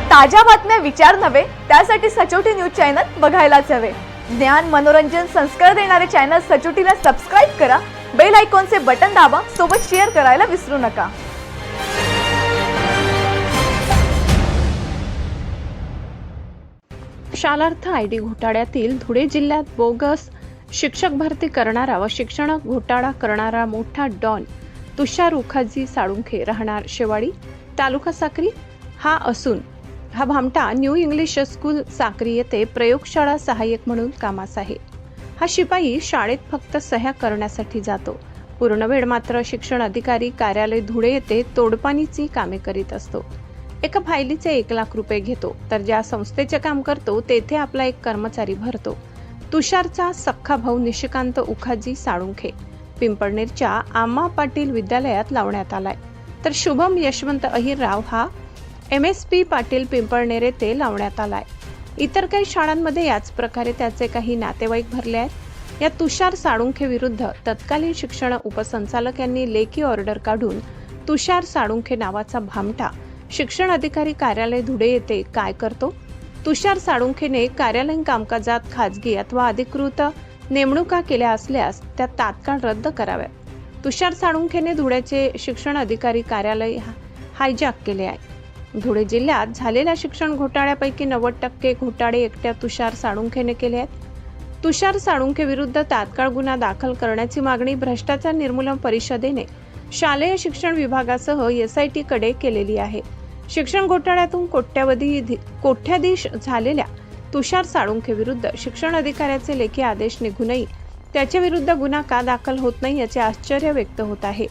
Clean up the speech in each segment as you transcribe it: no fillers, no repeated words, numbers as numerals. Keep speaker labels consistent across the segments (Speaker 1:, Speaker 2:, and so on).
Speaker 1: ताज्या बातम्या विचार नव्हे त्यासाठी सचोटी न्यूज चॅनल बघायलाच हवे। ज्ञान मनोरंजन संस्कार देणारे चॅनल सचोटीला सबस्क्राइब करा, बेल आयकॉनचे बटन दाबा, सोबत शेअर करायला विसरू नका।
Speaker 2: शालार्थ आयडी घोटाळ्यातील धुळे जिल्ह्यात बोगस शिक्षक भरती करणारा व शिक्षण घोटाळा करणारा मोठा डॉन तुषार उखाजी साळुंखे राहणार शेवाडी तालुका साक्री हा असून हा भामटा न्यू इंग्लिश स्कूल साक्री येथे प्रयोगशाळा सहाय्यक म्हणून कामास आहे। हा शिपाई शाळेत फक्त सह्या करण्यासाठी जातो, पूर्ण वेळ मात्र शिक्षण अधिकारी कार्यालय धुळे येथे तोडपाणीची कामे करीत असतो। एका फायलीचे 1 लाख रुपये घेतो, तर ज्या संस्थेचे काम करतो तेथे आपला एक कर्मचारी भरतो। तुषारचा सख्खा भाऊ निशिकांत उखाजी साळुंखे पिंपळनेरच्या आम्हा पाटील विद्यालयात लावण्यात आलाय, तर शुभम यशवंत अहिरराव हा MSP पाटील पिंपळनेर येथे लावण्यात आलाय। इतर काही शाळांमध्ये याच प्रकारे त्याचे काही नातेवाईक भरले आहेत। या तुषार साळुंखे विरुद्ध तत्कालीन शिक्षण उपसंचालक यांनी लेखी ऑर्डर काढून तुषार साळुंखे नावाचा भामटा शिक्षण अधिकारी कार्यालय धुळे येथे काय करतो? तुषार साळुंखेने कार्यालयीन कामकाजात खाजगी अथवा अधिकृत नेमणुका केल्या असल्यास त्या तात्काळ रद्द कराव्यात। तुषार साळुंखेने धुळ्याचे शिक्षण अधिकारी कार्यालय हायजॅक केले आहे। धुळे जिल्ह्यात झालेल्या शिक्षण घोटाळ्यापैकी 90% घोटाळे एकट्या तुषार साळुंखेने केले आहेत। तुषार साळुंखे विरुद्ध तात्काळ गुन्हा दाखल करण्याची मागणी भ्रष्टाचार निर्मूलन परिषदेने शालेय शिक्षण विभागासह SIT कडे केलेली आहे। शिक्षण घोटाळ्यातून कोट्याधीश झालेल्या तुषार साळुंखे विरुद्ध शिक्षण अधिकाऱ्याचे लेखी आदेश निघूनही त्याच्या विरुद्ध गुन्हा का दाखल होत नाही याचे आश्चर्य व्यक्त होत आहे।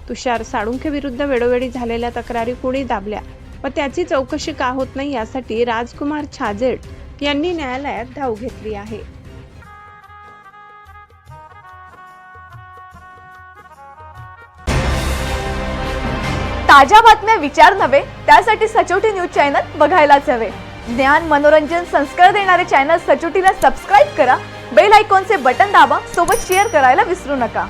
Speaker 2: तुषार साळुंखे विरुद्ध वेळोवेळी झालेल्या तक्रारी कोणी दाबल्या व त्याची चौकशी का होत नाही यासाठी राजकुमार छाजेड यांनी न्यायालयात धाव घेतली आहे।
Speaker 1: ताज्या बातम्या विचार नव्हे त्यासाठी सचोटी न्यूज चॅनल बघायलाच हवे। ज्ञान मनोरंजन संस्कार देणारे चॅनल सचोटीला सबस्क्राइब करा, बेल आयकॉनचे बटन दाबा, सोबत शेअर करायला विसरू नका।